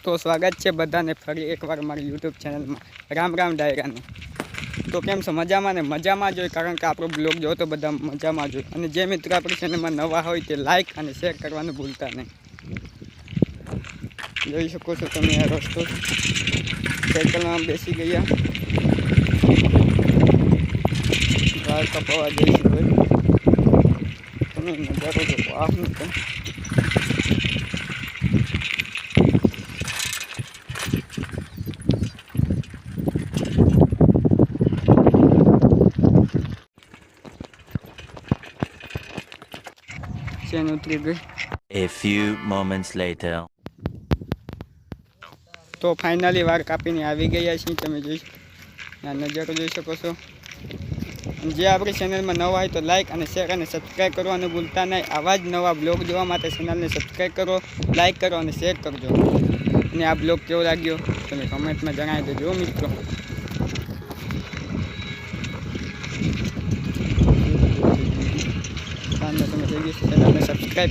તો સ્વાગત છે બધાને ફરી એકવાર મારી યુટ્યુબ ચેનલમાં રામ રામ ડાયરાનું। તો કેમ છો? મજામાં ને? મજામાં જ હોય, કારણ કે આપણો બ્લોગ જો તો બધા મજામાં જ હોય। અને જે મિત્રો આપણી ચેનલમાં નવા હોય તે લાઇક અને શેર કરવાનું ભૂલતા નહીં। જોઈ શકો છો તમે આ રસ્તો, સાયકલમાં બેસી ગયા, ગાળ કપાવા જઈશું ભાઈ। તમે નજારો જો વાહનો તો ચેન ઉતરી ગઈ। A few moments later. તો ફાઇનલી વાળ કાપીને આવી ગયા છીએ। તમે જોઈ આ નજારો જોઈ શકો છો। જે આપણી ચેનલમાં નવા હોય તો લાઇક અને શેર અને સબસ્ક્રાઈબ કરવાનું ભૂલતા નહીં। આવા જ નવા બ્લોગ જોવા માટે ચેનલને સબસ્ક્રાઈબ કરો, લાઇક કરો અને શેર કરજો। અને આ બ્લોગ કેવો લાગ્યો તમે કમેન્ટમાં જણાવી દેજો મિત્રો। તમે થઈ ગયું ચેનલને સબસ્ક્રાઈબ